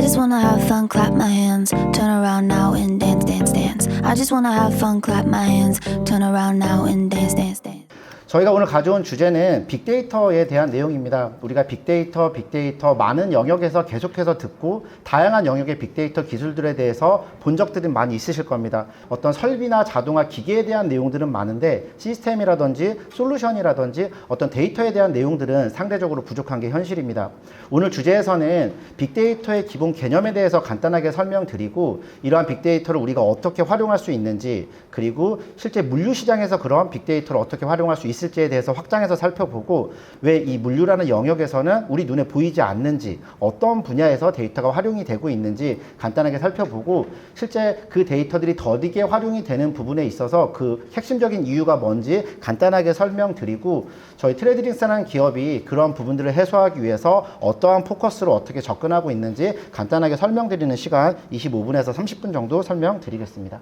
just wanna have fun, clap my hands, turn around now and dance, dance, dance. I just wanna have fun, clap my hands, turn around now and dance, dance, dance. 저희가 오늘 가져온 주제는 빅데이터에 대한 내용입니다. 우리가 빅데이터 많은 영역에서 계속해서 듣고 다양한 영역의 빅데이터 기술들에 대해서 본 적들은 많이 있으실 겁니다. 어떤 설비나 자동화 기계에 대한 내용들은 많은데 시스템이라든지 솔루션이라든지 어떤 데이터에 대한 내용들은 상대적으로 부족한 게 현실입니다. 오늘 주제에서는 빅데이터의 기본 개념에 대해서 간단하게 설명드리고 이러한 빅데이터를 우리가 어떻게 활용할 수 있는지, 그리고 실제 물류시장에서 그런 빅데이터를 어떻게 활용할 수 있을지에 대해서 확장해서 살펴보고, 왜 이 물류라는 영역에서는 우리 눈에 보이지 않는지, 어떤 분야에서 데이터가 활용이 되고 있는지 간단하게 살펴보고, 실제 그 데이터들이 더디게 활용이 되는 부분에 있어서 그 핵심적인 이유가 뭔지 간단하게 설명드리고, 저희 트레드링스라는 기업이 그런 부분들을 해소하기 위해서 어떠한 포커스로 어떻게 접근하고 있는지 간단하게 설명드리는 시간 25분에서 30분 정도 설명드리겠습니다.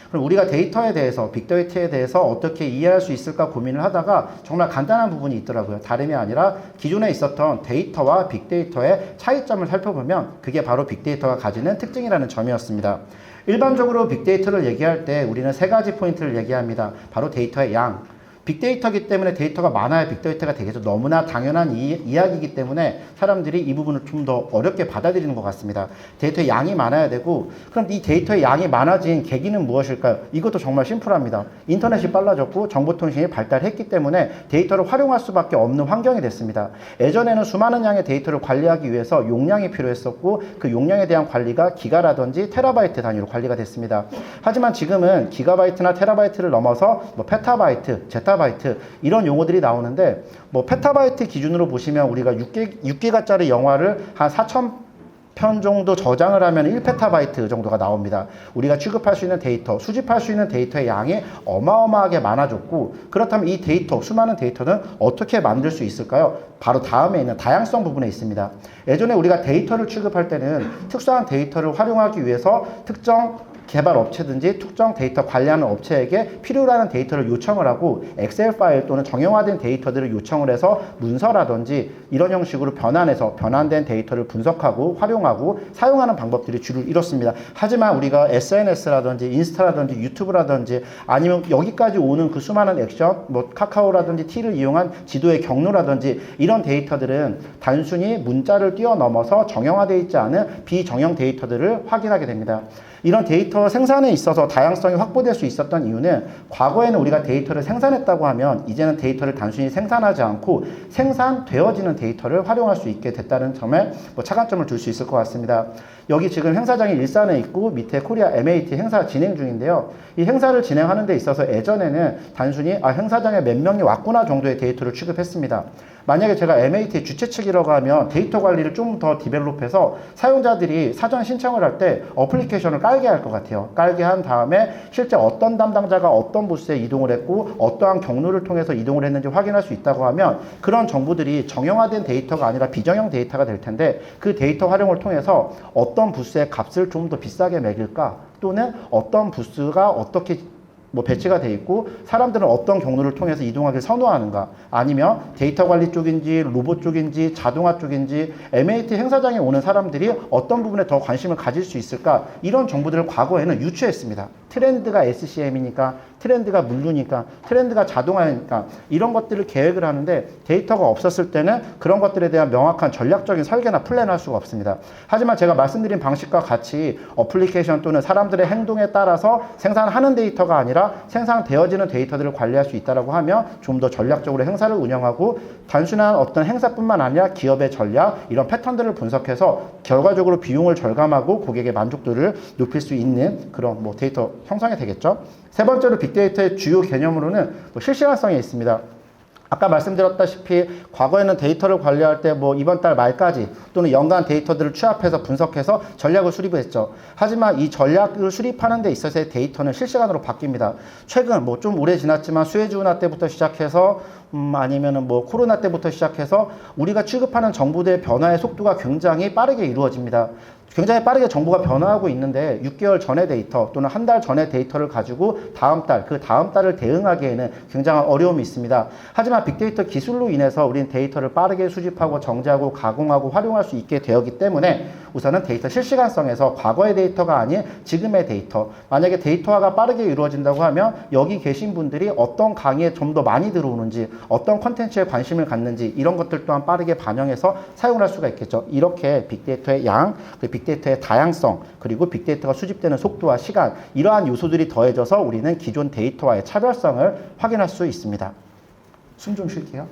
그럼 우리가 데이터에 대해서, 빅데이터에 대해서 어떻게 이해할 수 있을까 고민을 하다가 정말 간단한 부분이 있더라고요. 다름이 아니라 기존에 있었던 데이터와 빅데이터의 차이점을 살펴보면 그게 바로 빅데이터가 가지는 특징이라는 점이었습니다. 일반적으로 빅데이터를 얘기할 때 우리는 세 가지 포인트를 얘기합니다. 바로 데이터의 양. 빅데이터이기 때문에 데이터가 많아야 빅데이터가 되겠죠. 너무나 당연한 이야기이기 때문에 사람들이 이 부분을 좀 더 어렵게 받아들이는 것 같습니다. 데이터의 양이 많아야 되고, 그럼 이 데이터의 양이 많아진 계기는 무엇일까요? 이것도 정말 심플합니다. 인터넷이 빨라졌고 정보통신이 발달했기 때문에 데이터를 활용할 수밖에 없는 환경이 됐습니다. 예전에는 수많은 양의 데이터를 관리하기 위해서 용량이 필요했었고, 그 용량에 대한 관리가 기가라든지 테라바이트 단위로 관리가 됐습니다. 하지만 지금은 기가바이트나 테라바이트를 넘어서 페타바이트, 제타바이트 이런 용어들이 나오는데, 페타바이트 기준으로 보시면 우리가 6기가짜리 영화를 한 4,000편 정도 저장을 하면 1페타바이트 정도가 나옵니다. 우리가 취급할 수 있는 데이터, 수집할 수 있는 데이터의 양이 어마어마하게 많아졌고, 그렇다면 이 데이터, 수많은 데이터는 어떻게 만들 수 있을까요? 바로 다음에 있는 다양성 부분에 있습니다. 예전에 우리가 데이터를 취급할 때는 특수한 데이터를 활용하기 위해서 특정 개발 업체든지 특정 데이터 관리하는 업체에게 필요로 하는 데이터를 요청을 하고 엑셀 파일 또는 정형화된 데이터들을 요청을 해서 문서라든지 이런 형식으로 변환된 데이터를 분석하고 활용하고 사용하는 방법들이 주를 이뤘습니다. 하지만 우리가 SNS라든지 인스타라든지 유튜브라든지 아니면 여기까지 오는 그 수많은 액션, 카카오라든지 T를 이용한 지도의 경로라든지 이런 데이터들은 단순히 문자를 뛰어넘어서 정형화되어 있지 않은 비정형 데이터들을 확인하게 됩니다. 이런 데이터 생산에 있어서 다양성이 확보될 수 있었던 이유는, 과거에는 우리가 데이터를 생산했다고 하면 이제는 데이터를 단순히 생산하지 않고 생산되어지는 데이터를 활용할 수 있게 됐다는 점에 차관점을 둘 수 있을 것 같습니다. 여기 지금 행사장이 일산에 있고 밑에 코리아 MAT 행사 진행 중인데요. 이 행사를 진행하는 데 있어서 예전에는 단순히 행사장에 몇 명이 왔구나 정도의 데이터를 취급했습니다. 만약에 제가 MAT 주최 측이라고 하면 데이터 관리를 좀 더 디벨롭해서 사용자들이 사전 신청을 할 때 어플리케이션을 깔게 할 것 같아요. 깔게 한 다음에 실제 어떤 담당자가 어떤 부스에 이동을 했고 어떠한 경로를 통해서 이동을 했는지 확인할 수 있다고 하면 그런 정보들이 정형화된 데이터가 아니라 비정형 데이터가 될 텐데, 그 데이터 활용을 통해서 어떤 부스의 값을 좀 더 비싸게 매길까, 또는 어떤 부스가 어떻게 배치가 돼 있고 사람들은 어떤 경로를 통해서 이동하길 선호하는가, 아니면 데이터 관리 쪽인지 로봇 쪽인지 자동화 쪽인지 MAT 행사장에 오는 사람들이 어떤 부분에 더 관심을 가질 수 있을까, 이런 정보들을 과거에는 유추했습니다. 트렌드가 SCM이니까, 트렌드가 물류니까, 트렌드가 자동화니까 이런 것들을 계획을 하는데, 데이터가 없었을 때는 그런 것들에 대한 명확한 전략적인 설계나 플랜을 할 수가 없습니다. 하지만 제가 말씀드린 방식과 같이 어플리케이션 또는 사람들의 행동에 따라서 생산하는 데이터가 아니라 생산되어지는 데이터들을 관리할 수 있다고 하면 좀 더 전략적으로 행사를 운영하고, 단순한 어떤 행사뿐만 아니라 기업의 전략, 이런 패턴들을 분석해서 결과적으로 비용을 절감하고 고객의 만족도를 높일 수 있는 그런 데이터 형성이 되겠죠. 세 번째로 빅데이터의 주요 개념으로는 실시간성이 있습니다. 아까 말씀드렸다시피 과거에는 데이터를 관리할 때 이번 달 말까지 또는 연간 데이터들을 취합해서 분석해서 전략을 수립했죠. 하지만 이 전략을 수립하는 데 있어서의 데이터는 실시간으로 바뀝니다. 최근 좀 오래 지났지만 수에즈 운하 때부터 시작해서 아니면은 코로나 때부터 시작해서 우리가 취급하는 정보들의 변화의 속도가 굉장히 빠르게 이루어집니다. 굉장히 빠르게 정보가 변화하고 있는데 6개월 전의 데이터 또는 한 달 전의 데이터를 가지고 다음 달, 그 다음 달을 대응하기에는 굉장한 어려움이 있습니다. 하지만 빅데이터 기술로 인해서 우리는 데이터를 빠르게 수집하고 정제하고 가공하고 활용할 수 있게 되었기 때문에 우선은 데이터 실시간성에서 과거의 데이터가 아닌 지금의 데이터, 만약에 데이터화가 빠르게 이루어진다고 하면 여기 계신 분들이 어떤 강의에 좀 더 많이 들어오는지, 어떤 컨텐츠에 관심을 갖는지 이런 것들 또한 빠르게 반영해서 사용을 할 수가 있겠죠. 이렇게 빅데이터의 양, 빅데이터의 다양성, 그리고 빅데이터가 수집되는 속도와 시간, 이러한 요소들이 더해져서 우리는 기존 데이터와의 차별성을 확인할 수 있습니다. 숨 좀 쉴게요.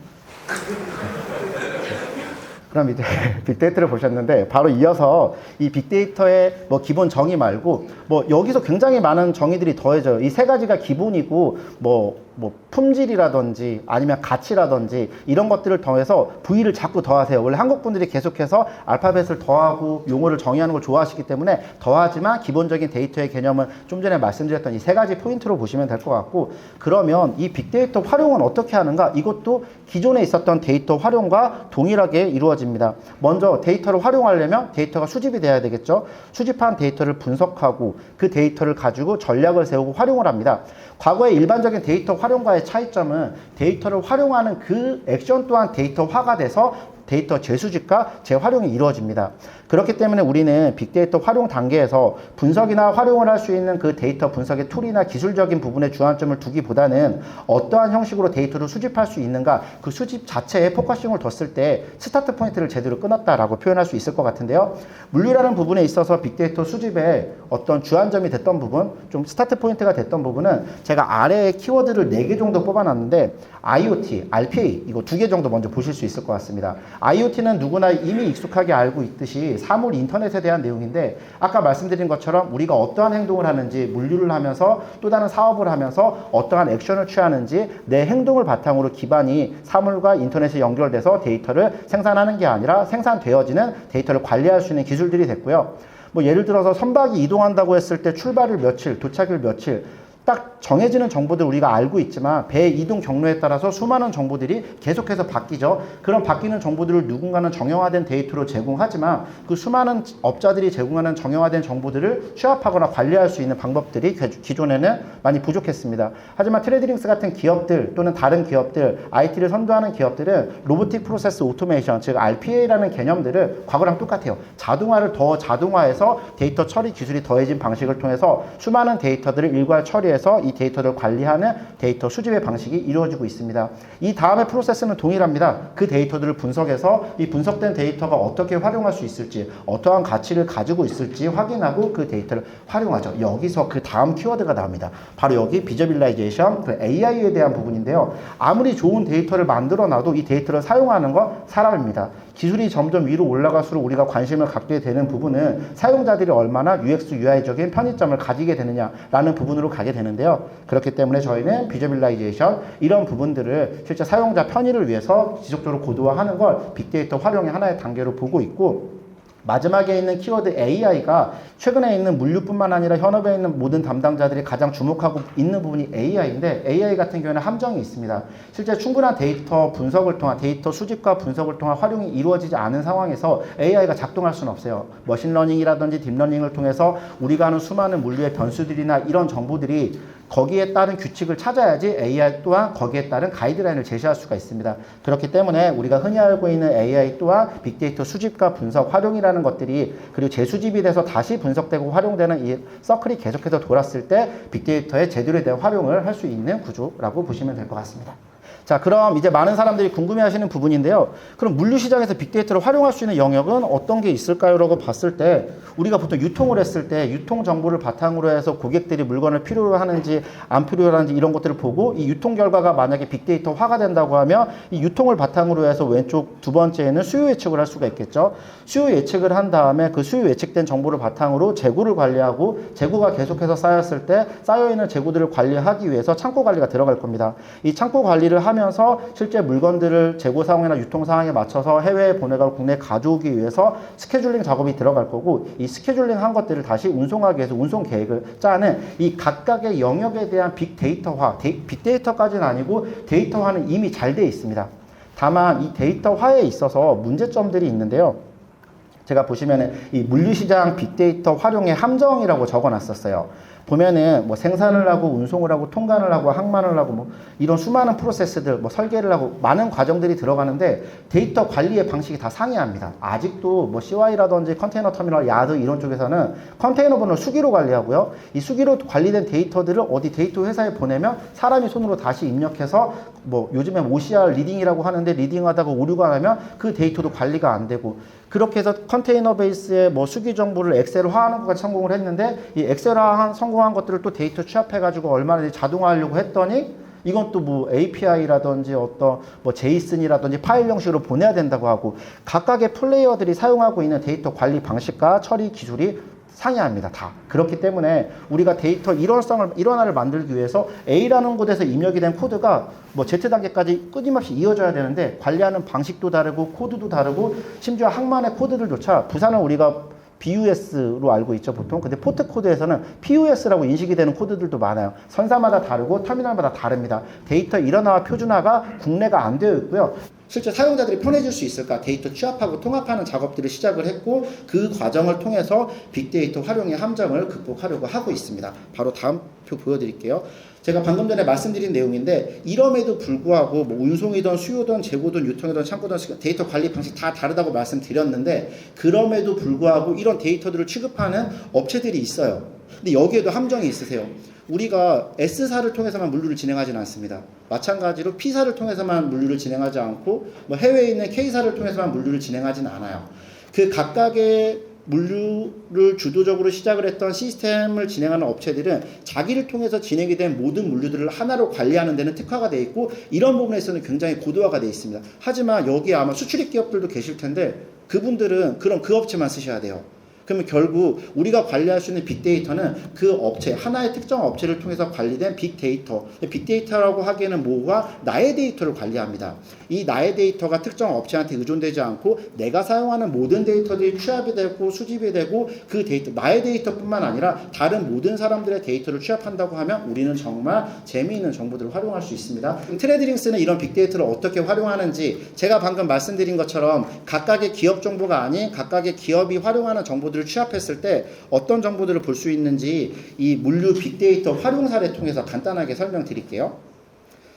그럼 이제 빅데이터를 보셨는데 바로 이어서 이 빅데이터의 뭐 기본 정의 말고 뭐 여기서 굉장히 많은 정의들이 더해져요. 이 세 가지가 기본이고 뭐 품질이라든지 아니면 가치라든지 이런 것들을 더해서 V를 자꾸 더하세요. 원래 한국 분들이 계속해서 알파벳을 더하고 용어를 정의하는 걸 좋아하시기 때문에 더하지만 기본적인 데이터의 개념은 좀 전에 말씀드렸던 이 세 가지 포인트로 보시면 될 것 같고, 그러면 이 빅데이터 활용은 어떻게 하는가? 이것도 기존에 있었던 데이터 활용과 동일하게 이루어집니다. 먼저 데이터를 활용하려면 데이터가 수집이 돼야 되겠죠. 수집한 데이터를 분석하고 그 데이터를 가지고 전략을 세우고 활용을 합니다. 과거의 일반적인 데이터 활용과의 차이점은 데이터를 활용하는 그 액션 또한 데이터화가 돼서 데이터 재수집과 재활용이 이루어집니다. 그렇기 때문에 우리는 빅데이터 활용 단계에서 분석이나 활용을 할 수 있는 그 데이터 분석의 툴이나 기술적인 부분에 주안점을 두기보다는 어떠한 형식으로 데이터를 수집할 수 있는가, 그 수집 자체에 포커싱을 뒀을 때 스타트 포인트를 제대로 끊었다라고 표현할 수 있을 것 같은데요. 물리라는 부분에 있어서 빅데이터 수집에 어떤 주안점이 됐던 부분, 좀 스타트 포인트가 됐던 부분은 제가 아래에 키워드를 4개 정도 뽑아놨는데 IoT, RPA 이거 2개 정도 먼저 보실 수 있을 것 같습니다. IoT는 누구나 이미 익숙하게 알고 있듯이 사물 인터넷에 대한 내용인데, 아까 말씀드린 것처럼 우리가 어떠한 행동을 하는지, 물류를 하면서 또 다른 사업을 하면서 어떠한 액션을 취하는지 내 행동을 바탕으로 기반이 사물과 인터넷에 연결돼서 데이터를 생산하는 게 아니라 생산되어지는 데이터를 관리할 수 있는 기술들이 됐고요. 뭐 예를 들어서 선박이 이동한다고 했을 때 출발을 며칠, 도착일 며칠 딱 정해지는 정보들 우리가 알고 있지만 배 이동 경로에 따라서 수많은 정보들이 계속해서 바뀌죠. 그런 바뀌는 정보들을 누군가는 정형화된 데이터로 제공하지만 그 수많은 업자들이 제공하는 정형화된 정보들을 취합하거나 관리할 수 있는 방법들이 기존에는 많이 부족했습니다. 하지만 트레이딩스 같은 기업들 또는 다른 기업들, IT를 선도하는 기업들은 로보틱 프로세스 오토메이션, 즉 RPA라는 개념들을 과거랑 똑같아요. 자동화를 더 자동화해서 데이터 처리 기술이 더해진 방식을 통해서 수많은 데이터들을 일괄 처리해서 이 데이터를 관리하는 데이터 수집의 방식이 이루어지고 있습니다. 이 다음의 프로세스는 동일합니다. 그 데이터들을 분석해서 이 분석된 데이터가 어떻게 활용할 수 있을지, 어떠한 가치를 가지고 있을지 확인하고 그 데이터를 활용하죠. 여기서 그 다음 키워드가 나옵니다. 바로 여기 비저빌라이제이션, 그 AI에 대한 부분인데요. 아무리 좋은 데이터를 만들어 놔도 이 데이터를 사용하는 건 사람입니다. 기술이 점점 위로 올라갈수록 우리가 관심을 갖게 되는 부분은 사용자들이 얼마나 UX, UI적인 편의점을 가지게 되느냐라는 부분으로 가게 되는데요. 그렇기 때문에 저희는 비저빌라이제이션, 이런 부분들을 실제 사용자 편의를 위해서 지속적으로 고도화하는 걸 빅데이터 활용의 하나의 단계로 보고 있고, 마지막에 있는 키워드 AI가 최근에 있는 물류뿐만 아니라 현업에 있는 모든 담당자들이 가장 주목하고 있는 부분이 AI인데, AI 같은 경우에는 함정이 있습니다. 실제 충분한 데이터 분석을 통한, 데이터 수집과 분석을 통한 활용이 이루어지지 않은 상황에서 AI가 작동할 수는 없어요. 머신러닝이라든지 딥러닝을 통해서 우리가 하는 수많은 물류의 변수들이나 이런 정보들이 거기에 따른 규칙을 찾아야지 AI 또한 거기에 따른 가이드라인을 제시할 수가 있습니다. 그렇기 때문에 우리가 흔히 알고 있는 AI 또한 빅데이터 수집과 분석, 활용이라는 것들이, 그리고 재수집이 돼서 다시 분석되고 활용되는 이 서클이 계속해서 돌았을 때 빅데이터의 제대로 된 활용을 할 수 있는 구조라고 보시면 될 것 같습니다. 자, 그럼 이제 많은 사람들이 궁금해하시는 부분인데요. 그럼 물류시장에서 빅데이터를 활용할 수 있는 영역은 어떤 게 있을까요? 라고 봤을 때 우리가 보통 유통을 했을 때 유통 정보를 바탕으로 해서 고객들이 물건을 필요로 하는지 안 필요로 하는지 이런 것들을 보고, 이 유통 결과가 만약에 빅데이터화가 된다고 하면 이 유통을 바탕으로 해서 왼쪽 두 번째에는 수요 예측을 할 수가 있겠죠. 수요 예측을 한 다음에 그 수요 예측된 정보를 바탕으로 재고를 관리하고, 재고가 계속해서 쌓였을 때 쌓여있는 재고들을 관리하기 위해서 창고 관리가 들어갈 겁니다. 이 창고 관리를 하면서 실제 물건들을 재고 상황이나 유통 상황에 맞춰서 해외에 보내가고 국내에 가져오기 위해서 스케줄링 작업이 들어갈 거고, 이 스케줄링 한 것들을 다시 운송하기 위해서 운송 계획을 짜는 이 각각의 영역에 대한 빅데이터화, 빅데이터까지는 아니고 데이터화는 이미 잘 돼 있습니다. 다만 이 데이터화에 있어서 문제점들이 있는데요. 제가 보시면은 이 물류시장 빅데이터 활용의 함정이라고 적어놨었어요. 보면은 뭐 생산을 하고 운송을 하고 통관을 하고 항만을 하고 뭐 이런 수많은 프로세스들 뭐 설계를 하고 많은 과정들이 들어가는데 데이터 관리의 방식이 다 상이합니다. 아직도 뭐 CY라든지 컨테이너 터미널, 야드 이런 쪽에서는 컨테이너 번호를 수기로 관리하고요. 이 수기로 관리된 데이터들을 어디 데이터 회사에 보내면 사람이 손으로 다시 입력해서 뭐 요즘에 OCR 리딩이라고 하는데 리딩하다가 오류가 나면 그 데이터도 관리가 안 되고 그렇게 해서 컨테이너 베이스에 뭐 수기 정보를 엑셀화하는 것까지 성공을 했는데 이 엑셀화 성공한 것들을 또 데이터 취합해가지고 얼마나 자동화하려고 했더니 이건 또 뭐 API라든지 어떤 뭐 제이슨이라든지 파일 형식으로 보내야 된다고 하고 각각의 플레이어들이 사용하고 있는 데이터 관리 방식과 처리 기술이 상이합니다. 다. 그렇기 때문에 우리가 데이터 일원화를 만들기 위해서 A라는 곳에서 입력이 된 코드가 뭐 Z 단계까지 끊임없이 이어져야 되는데 관리하는 방식도 다르고 코드도 다르고 심지어 항만의 코드들조차 부산은 우리가 BUS로 알고 있죠, 보통. 근데 포트 코드에서는 PUS라고 인식이 되는 코드들도 많아요. 선사마다 다르고 터미널마다 다릅니다. 데이터 일원화와 표준화가 국내가 안 되어 있고요. 실제 사용자들이 편해질 수 있을까? 데이터 취합하고 통합하는 작업들을 시작을 했고 그 과정을 통해서 빅데이터 활용의 함정을 극복하려고 하고 있습니다. 바로 다음 표 보여드릴게요. 제가 방금 전에 말씀드린 내용인데 이럼에도 불구하고 뭐 운송이든 수요든 재고든 유통이든 창고든 데이터 관리 방식 다 다르다고 말씀드렸는데 그럼에도 불구하고 이런 데이터들을 취급하는 업체들이 있어요. 근데 여기에도 함정이 있으세요. 우리가 S사를 통해서만 물류를 진행하지는 않습니다. 마찬가지로 P사를 통해서만 물류를 진행하지 않고 뭐 해외에 있는 K사를 통해서만 물류를 진행하지는 않아요. 그 각각의 물류를 주도적으로 시작을 했던 시스템을 진행하는 업체들은 자기를 통해서 진행이 된 모든 물류들을 하나로 관리하는 데는 특화가 되어 있고 이런 부분에서는 굉장히 고도화가 되어 있습니다. 하지만 여기에 아마 수출입 기업들도 계실 텐데 그분들은 그럼 그 업체만 쓰셔야 돼요. 그러면 결국 우리가 관리할 수 있는 빅데이터는 그 업체, 하나의 특정 업체를 통해서 관리된 빅데이터. 빅데이터라고 하기에는 뭐가 나의 데이터를 관리합니다. 이 나의 데이터가 특정 업체한테 의존되지 않고 내가 사용하는 모든 데이터들이 취합이 되고 수집이 되고 그 데이터, 나의 데이터뿐만 아니라 다른 모든 사람들의 데이터를 취합한다고 하면 우리는 정말 재미있는 정보들을 활용할 수 있습니다. 트레드링스는 이런 빅데이터를 어떻게 활용하는지 제가 방금 말씀드린 것처럼 각각의 기업 정보가 아닌 각각의 기업이 활용하는 정보들을 취합했을 때 어떤 정보들을 볼 수 있는지 이 물류 빅데이터 활용 사례 통해서 간단하게 설명드릴게요.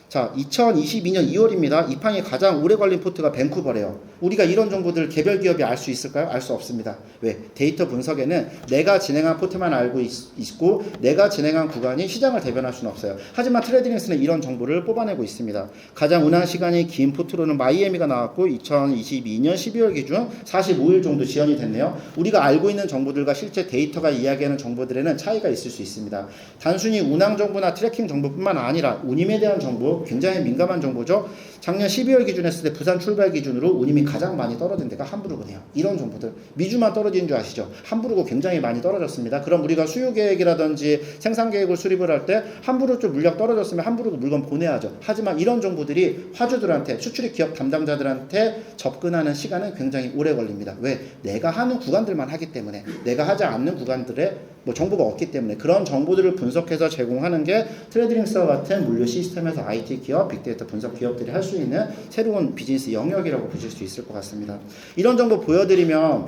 자, 2022년 2월입니다. 이 판이 가장 오래 걸린 포트가 밴쿠버래요. 우리가 이런 정보들을 개별 기업이 알 수 있을까요? 알 수 없습니다. 왜? 데이터 분석에는 내가 진행한 포트만 알고 있고 내가 진행한 구간이 시장을 대변할 수는 없어요. 하지만 트레이딩스는 이런 정보를 뽑아내고 있습니다. 가장 운항 시간이 긴 포트로는 마이애미가 나왔고 2022년 12월 기준 45일 정도 지연이 됐네요. 우리가 알고 있는 정보들과 실제 데이터가 이야기하는 정보들에는 차이가 있을 수 있습니다. 단순히 운항 정보나 트래킹 정보뿐만 아니라 운임에 대한 정보 굉장히 민감한 정보죠. 작년 12월 기준 했을 때 부산 출발 기준으로 운임이 가장 많이 떨어진 데가 함부르크네요. 이런 정보들. 미주만 떨어지는 줄 아시죠? 함부르크 굉장히 많이 떨어졌습니다. 그럼 우리가 수요 계획이라든지 생산 계획을 수립을 할 때 함부르크 쪽 물량 떨어졌으면 함부르크 물건 보내야죠. 하지만 이런 정보들이 화주들한테 수출입 기업 담당자들한테 접근하는 시간은 굉장히 오래 걸립니다. 왜? 내가 하는 구간들만 하기 때문에 내가 하지 않는 구간들의 뭐 정보가 없기 때문에 그런 정보들을 분석해서 제공하는 게 트레이딩스와 같은 물류 시스템에서 IT 기업, 빅데이터 분석 기업들이 할 수 있는 새로운 비즈니스 영역이라고 보실 수 있을 것 같습니다. 이런 정보 보여드리면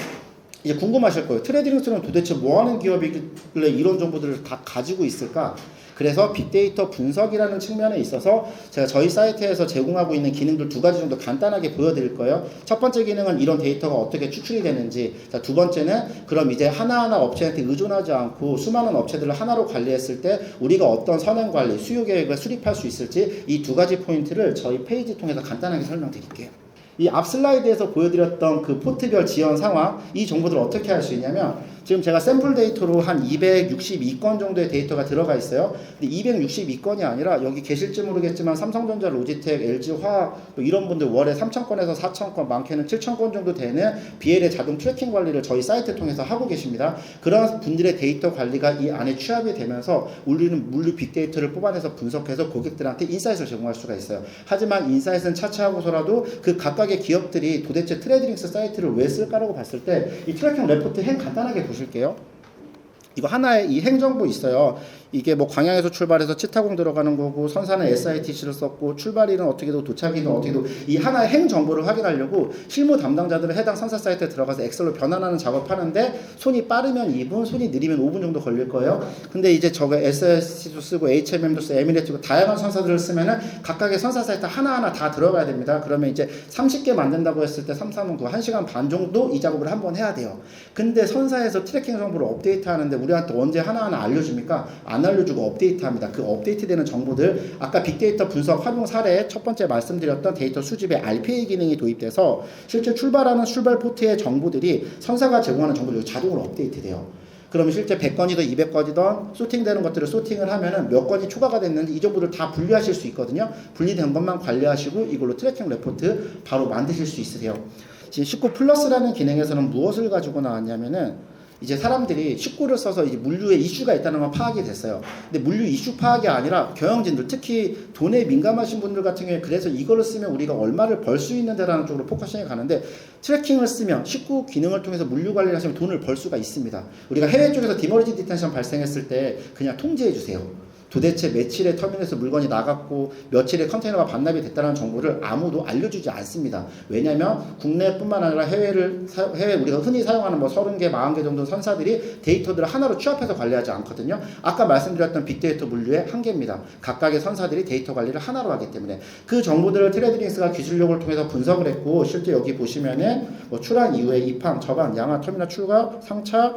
이제 궁금하실 거예요. 트레이딩스는 도대체 뭐 하는 기업이길래 이런 정보들을 다 가지고 있을까? 그래서 빅데이터 분석이라는 측면에 있어서 제가 저희 사이트에서 제공하고 있는 기능들 두 가지 정도 간단하게 보여드릴 거예요. 첫 번째 기능은 이런 데이터가 어떻게 추출이 되는지, 자, 두 번째는 그럼 이제 하나하나 업체한테 의존하지 않고 수많은 업체들을 하나로 관리했을 때 우리가 어떤 선행 관리, 수요 계획을 수립할 수 있을지 이 두 가지 포인트를 저희 페이지 통해서 간단하게 설명드릴게요. 이 앞 슬라이드에서 보여드렸던 그 포트별 지연 상황, 이 정보들을 어떻게 할 수 있냐면 지금 제가 샘플 데이터로 한 262건 정도의 데이터가 들어가 있어요. 근데 262건이 아니라 여기 계실지 모르겠지만 삼성전자, 로지텍, LG화학 뭐 이런 분들 월에 3,000건에서 4,000건, 많게는 7,000건 정도 되는 BL의 자동 트래킹 관리를 저희 사이트 통해서 하고 계십니다. 그런 분들의 데이터 관리가 이 안에 취합이 되면서 우리는 물류 빅데이터를 뽑아내서 분석해서 고객들한테 인사이트를 제공할 수가 있어요. 하지만 인사이트는 차치하고서라도 그 각각의 기업들이 도대체 트레이딩스 사이트를 왜 쓸까라고 봤을 때 이 트래킹 레포트 간단하게 보실게요. 이거 하나의 이 행정부 있어요. 이게 뭐 광양에서 출발해서 치타공 들어가는 거고 선사는 SITC를 썼고 출발일은 어떻게도 도착일은 어떻게도 이 하나의 행 정보를 확인하려고 실무 담당자들은 해당 선사 사이트에 들어가서 엑셀로 변환하는 작업하는데 손이 빠르면 2분, 손이 느리면 5분 정도 걸릴 거예요. 근데 이제 저거 SSC도 쓰고 HMM도 쓰고 에미레이트도 다양한 선사들을 쓰면은 각각의 선사 사이트 하나하나 다 들어가야 됩니다. 그러면 이제 30개 만든다고 했을 때 3, 4분 1시간 반 정도 이 작업을 한번 해야 돼요. 근데 선사에서 트래킹 정보를 업데이트 하는데 우리한테 언제 하나하나 알려줍니까? 안 알려주고 업데이트합니다. 그 업데이트되는 정보들 아까 빅데이터 분석 활용 사례 첫 번째 말씀드렸던 데이터 수집에 RPA 기능이 도입돼서 실제 출발하는 출발 포트의 정보들이 선사가 제공하는 정보들이 자동으로 업데이트돼요. 그러면 실제 100건이든 200건이든 소팅되는 것들을 소팅을 하면은 몇 건이 초과가 됐는지 이 정보를 다 분류하실 수 있거든요. 분리된 것만 관리하시고 이걸로 트래킹 레포트 바로 만드실 수 있으세요. 지금 19 플러스라는 기능에서는 무엇을 가지고 나왔냐면은 이제 사람들이 19를 써서 이제 물류에 이슈가 있다는 건 파악이 됐어요. 근데 물류 이슈 파악이 아니라 경영진들, 특히 돈에 민감하신 분들 같은 경우에 그래서 이거를 쓰면 우리가 얼마를 벌 수 있는데라는 쪽으로 포커싱이 가는데 트래킹을 쓰면 19 기능을 통해서 물류 관리를 하시면 돈을 벌 수가 있습니다. 우리가 해외 쪽에서 디머리지 디텐션 발생했을 때 그냥 통지해 주세요. 도대체 며칠에 터미널에서 물건이 나갔고 며칠에 컨테이너가 반납이 됐다는 정보를 아무도 알려주지 않습니다. 왜냐하면 국내뿐만 아니라 해외 우리가 흔히 사용하는 뭐 30개, 40개 정도 선사들이 데이터들을 하나로 취합해서 관리하지 않거든요. 아까 말씀드렸던 빅데이터 물류의 한계입니다. 각각의 선사들이 데이터 관리를 하나로 하기 때문에 그 정보들을 트레드링스가 기술력을 통해서 분석을 했고 실제 여기 보시면은 뭐 출항 이후에 입항, 접안, 양화, 터미널 출가, 상차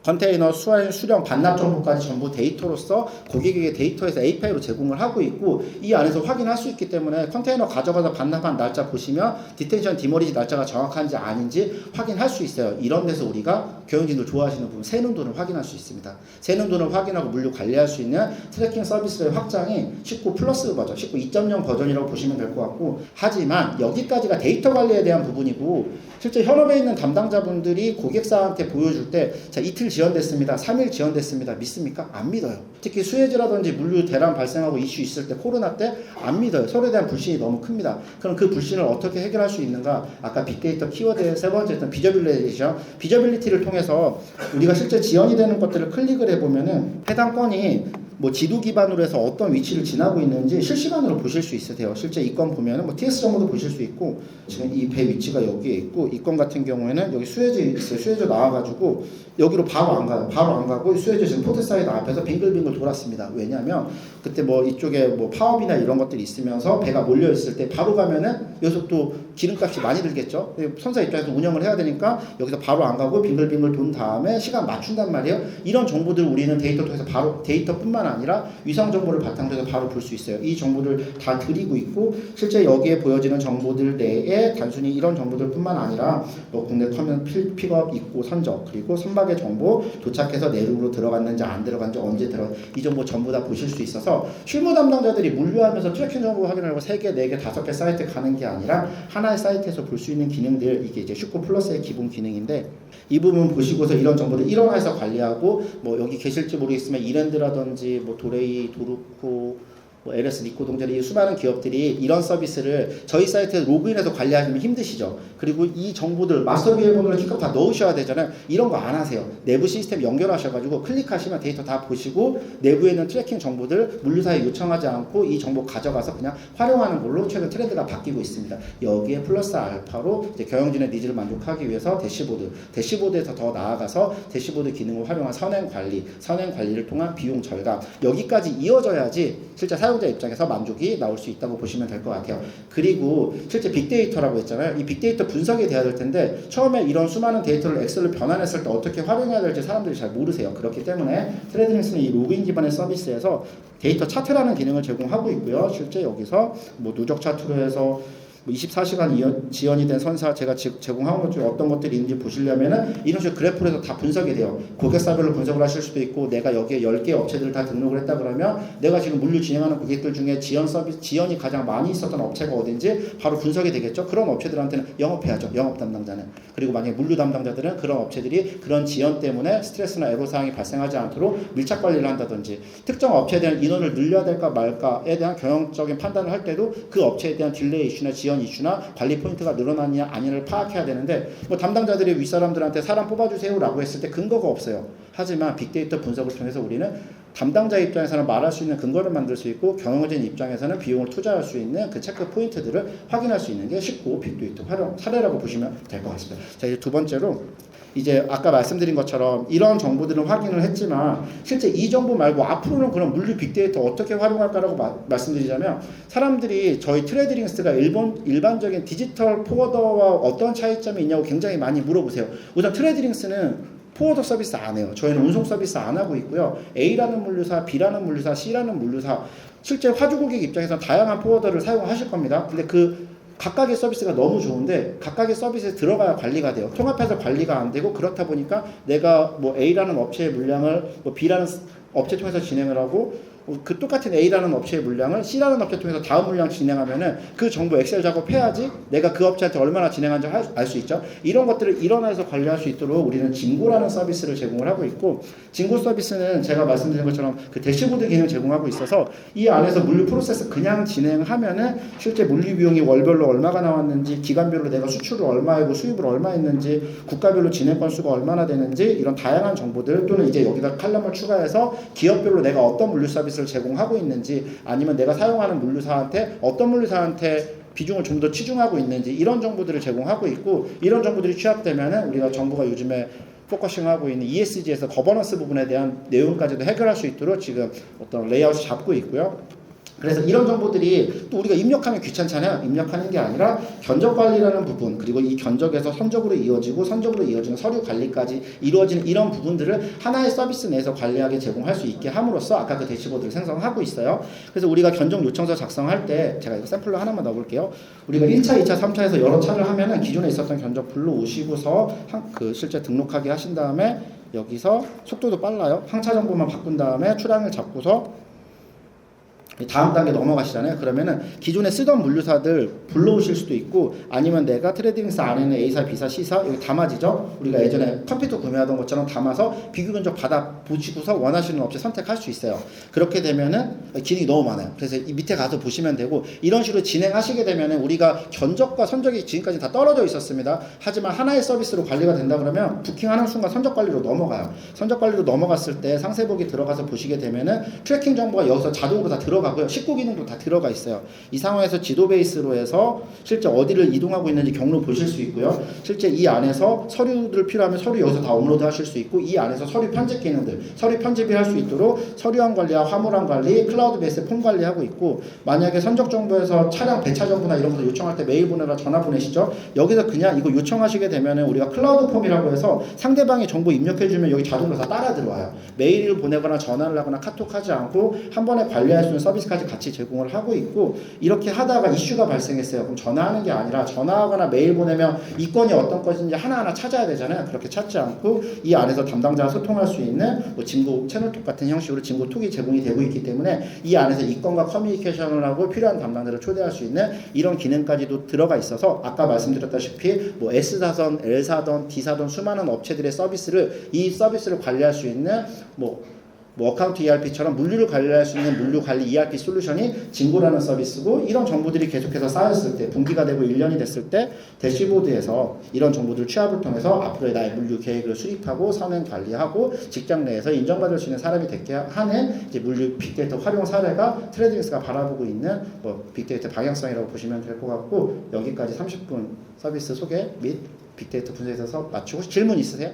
컨테이너, 수화인, 수령, 반납 정보까지 전부 데이터로서 고객에게 데이터에서 API로 제공을 하고 있고 이 안에서 확인할 수 있기 때문에 컨테이너 가져가서 반납한 날짜 보시면 디텐션 디머리지 날짜가 정확한지 아닌지 확인할 수 있어요. 이런 데서 우리가 경영진들 좋아하시는 부분 새는 돈을 확인할 수 있습니다. 새는 돈을 확인하고 물류 관리할 수 있는 트래킹 서비스의 확장이 19 플러스 버전, 19 2.0 버전이라고 보시면 될 것 같고 하지만 여기까지가 데이터 관리에 대한 부분이고 실제 현업에 있는 담당자분들이 고객사한테 보여줄 때 자, 이틀 지연됐습니다. 3일 지연됐습니다. 믿습니까? 안 믿어요. 특히 수혜지라든지 물류 대란 발생하고 이슈 있을 때 코로나 때 안 믿어요. 서로에 대한 불신이 너무 큽니다. 그럼 그 불신을 어떻게 해결할 수 있는가? 아까 빅데이터 키워드의 세 번째 했던 비저빌리티를 통해서 우리가 실제 지연이 되는 것들을 클릭을 해보면은 해당 건이 뭐 지도 기반으로 해서 어떤 위치를 지나고 있는지 실시간으로 보실 수 있으세요. 실제 이 건 보면은 뭐 TS 정보도 보실 수 있고 지금 이 배 위치가 여기에 있고 이 건 같은 경우에는 여기 수혜지 있어요. 수혜지 나와가지고 여기로 바로 안 가요. 바로 안 가고 수혜지 지금 포트사이드 앞에서 빙글빙글 돌았습니다. 왜냐하면 그때 뭐 이쪽에 뭐 파업이나 이런 것들이 있으면서 배가 몰려 있을 때 바로 가면은 여기서 또 기름값이 많이 들겠죠. 선사 입장에서 운영을 해야 되니까 여기서 바로 안 가고 빙글빙글 돈 다음에 시간 맞춘단 말이에요. 이런 정보들을 우리는 데이터 통해서 바로 데이터뿐만 아니라 위성 정보를 바탕으로 해서 바로 볼 수 있어요. 이 정보를 다 드리고 있고 실제 여기에 보여지는 정보들 내에 단순히 이런 정보들뿐만 아니라 뭐 국내 터미널 픽업, 입고, 선적 그리고 선박의 정보 도착해서 내륙으로 들어갔는지 안 들어갔는지 언제 이 정보 전부 다 보실 수 있어서 실무 담당자들이 물류하면서 트래킹 정보 확인하려고 3개, 4개, 5개 사이트 가는 게 아니라 하나의 사이트에서 볼 수 있는 기능들 이게 이제 슈퍼 플러스의 기본 기능인데 이 부분 보시고서 이런 정보를 일원화해서 관리하고 뭐 여기 계실지 모르겠으면 이랜드라든지 뭐 도레이, 도루코 뭐 LS, 리코, 동제리 이 수많은 기업들이 이런 서비스를 저희 사이트에 로그인해서 관리하시면 힘드시죠. 그리고 이 정보들 마스터 비밀번호를 기껏 다 넣으셔야 되잖아요. 이런 거 안 하세요. 내부 시스템 연결하셔가지고 클릭하시면 데이터 다 보시고 내부에 있는 트래킹 정보들 물류사에 요청하지 않고 이 정보 가져가서 그냥 활용하는 걸로 최근 트렌드가 바뀌고 있습니다. 여기에 플러스 알파로 이제 경영진의 니즈를 만족하기 위해서 대시보드에서 더 나아가서 대시보드 기능을 활용한 선행 관리를 통한 비용 절감 여기까지 이어져야지 실제 사용자 입장에서 만족이 나올 수 있다고 보시면 될 것 같아요. 그리고 실제 빅데이터라고 했잖아요. 이 빅데이터 분석이 돼야 될 텐데 처음에 이런 수많은 데이터를 엑셀로 변환했을 때 어떻게 활용해야 될지 사람들이 잘 모르세요. 그렇기 때문에 트레이딩스는 이 로그인 기반의 서비스에서 데이터 차트라는 기능을 제공하고 있고요. 실제 여기서 뭐 누적 차트로 해서 24시간 지연이 된 선사 제가 제공한 것 중에 어떤 것들이 있는지 보시려면은 이런 식으로 그래프로 해서 다 분석이 돼요. 고객사별로 분석을 하실 수도 있고 내가 여기에 10개 업체들을 다 등록을 했다 그러면 내가 지금 물류 진행하는 고객들 중에 지연이 가장 많이 있었던 업체가 어딘지 바로 분석이 되겠죠. 그런 업체들한테는 영업해야죠. 영업 담당자는. 그리고 만약에 물류 담당자들은 그런 업체들이 그런 지연 때문에 스트레스나 애로사항이 발생하지 않도록 밀착 관리를 한다든지 특정 업체에 대한 인원을 늘려야 될까 말까에 대한 경영적인 판단을 할 때도 그 업체에 대한 딜레이 이슈나 지연 이슈나 관리 포인트가 늘어나느냐 아니냐를 파악해야 되는데 뭐 담당자들이 윗사람들한테 사람 뽑아주세요라고 했을 때 근거가 없어요. 하지만 빅데이터 분석을 통해서 우리는 담당자 입장에서는 말할 수 있는 근거를 만들 수 있고 경영진 입장에서는 비용을 투자할 수 있는 그 체크 포인트들을 확인할 수 있는 게 쉽고 빅데이터 활용 사례라고 보시면 될 것 같습니다. 자, 이제 두 번째로 이제 아까 말씀드린 것처럼 이런 정보들은 확인을 했지만 실제 이 정보 말고 앞으로는 그런 물류 빅데이터 어떻게 활용할까라고 말씀드리자면 사람들이 저희 트레이딩스가 일반적인 디지털 포워더와 어떤 차이점이 있냐고 굉장히 많이 물어보세요. 우선 트레이딩스는 포워더 서비스 안 해요. 저희는 운송 서비스 안 하고 있고요. A라는 물류사, B라는 물류사, C라는 물류사 실제 화주 고객 입장에서는 다양한 포워더를 사용하실 겁니다. 근데 그 각각의 서비스가 너무 좋은데 각각의 서비스에 들어가야 관리가 돼요. 통합해서 관리가 안 되고 그렇다 보니까 내가 뭐 A라는 업체의 물량을 뭐 B라는 업체 통해서 진행을 하고 그 똑같은 A라는 업체의 물량을 C라는 업체 통해서 다음 물량 진행하면은 그 정보 엑셀 작업해야지 내가 그 업체한테 얼마나 진행한지 알 수 있죠. 이런 것들을 일원화해서 관리할 수 있도록 우리는 진고라는 서비스를 제공을 하고 있고 진고 서비스는 제가 말씀드린 것처럼 그 대시보드 기능 제공하고 있어서 이 안에서 물류 프로세스 그냥 진행하면은 실제 물류 비용이 월별로 얼마가 나왔는지 기간별로 내가 수출을 얼마 하고 수입을 얼마 했는지 국가별로 진행 건수가 얼마나 되는지 이런 다양한 정보들 또는 이제 여기다 칼럼을 추가해서 기업별로 내가 어떤 물류 서비스를 제공하고 있는지 아니면 내가 사용하는 물류사한테 어떤 물류사한테 비중을 좀 더 치중하고 있는지 이런 정보들을 제공하고 있고 이런 정보들이 취합되면은 우리가 정부가 요즘에 포커싱하고 있는 ESG에서 거버넌스 부분에 대한 내용까지도 해결할 수 있도록 지금 어떤 레이아웃을 잡고 있고요. 그래서 이런 정보들이 또 우리가 입력하면 귀찮잖아요. 입력하는 게 아니라 견적 관리라는 부분 그리고 이 견적에서 선적으로 이어지는 서류 관리까지 이루어지는 이런 부분들을 하나의 서비스 내에서 관리하게 제공할 수 있게 함으로써 아까 그 대시보드를 생성하고 있어요. 그래서 우리가 견적 요청서 작성할 때 제가 이거 샘플로 하나만 넣어볼게요. 우리가 1차, 2차, 3차에서 여러 차를 하면은 기존에 있었던 견적풀로 오시고서 그 실제 등록하게 하신 다음에 여기서 속도도 빨라요. 항차 정보만 바꾼 다음에 출항을 잡고서 다음 단계 넘어가시잖아요. 그러면은 기존에 쓰던 물류사들 불러오실 수도 있고 아니면 내가 트레이딩스 안에는 A사, B사, C사 여기 담아지죠. 우리가 예전에 컴퓨터 구매하던 것처럼 담아서 비교 견적 받아 보시고서 원하시는 업체 선택할 수 있어요. 그렇게 되면은 기능이 너무 많아요. 그래서 이 밑에 가서 보시면 되고 이런 식으로 진행하시게 되면은 우리가 견적과 선적이 지금까지 다 떨어져 있었습니다. 하지만 하나의 서비스로 관리가 된다 그러면 부킹하는 순간 선적 관리로 넘어가요. 선적 관리로 넘어갔을 때 상세보기 들어가서 보시게 되면은 트래킹 정보가 여기서 자동으로 다 들어가고요. 식구 기능도 다 들어가 있어요. 이 상황에서 지도 베이스로 해서 실제 어디를 이동하고 있는지 경로 보실 수 있고요. 실제 이 안에서 서류들 필요하면 서류 여기서 다 업로드 하실 수 있고 이 안에서 서류 편집 기능들, 서류 편집이 할 수 있도록 서류함 관리와 화물함 관리, 클라우드 베이스 폼 관리하고 있고 만약에 선적 정보에서 차량 배차 정보나 이런 것을 요청할 때 메일 보내거나 전화 보내시죠. 여기서 그냥 이거 요청하시게 되면은 우리가 클라우드 폼이라고 해서 상대방이 정보 입력해주면 여기 자동으로 다 따라 들어와요. 메일을 보내거나 전화를 하거나 카톡하지 않고 한 번에 관리할 수 있는 서비스까지 같이 제공을 하고 있고 이렇게 하다가 이슈가 발생했어요. 그럼 전화하는 게 아니라 전화하거나 메일 보내면 이 건이 어떤 것인지 하나하나 찾아야 되잖아요. 그렇게 찾지 않고 이 안에서 담당자와 소통할 수 있는 뭐 진고 채널톡 같은 형식으로 진고 톡이 제공이 되고 있기 때문에 이 안에서 이 건과 커뮤니케이션을 하고 필요한 담당자를 초대할 수 있는 이런 기능까지도 들어가 있어서 아까 말씀드렸다시피 뭐 S사선, L사던, D사던 수많은 업체들의 이 서비스를 관리할 수 있는 뭐 어카운트 ERP처럼 물류를 관리할 수 있는 물류 관리 ERP 솔루션이 진고라는 서비스고 이런 정보들이 계속해서 쌓였을 때 분기가 되고 1년이 됐을 때 대시보드에서 이런 정보들 취합을 통해서 앞으로의 나의 물류 계획을 수립하고 선행 관리하고 직장 내에서 인정받을 수 있는 사람이 되게 하는 이제 물류 빅데이터 활용 사례가 트레이딩스가 바라보고 있는 뭐 빅데이터 방향성이라고 보시면 될 것 같고 여기까지 30분 서비스 소개 및 빅데이터 분석에 있어서 마치고 질문 있으세요?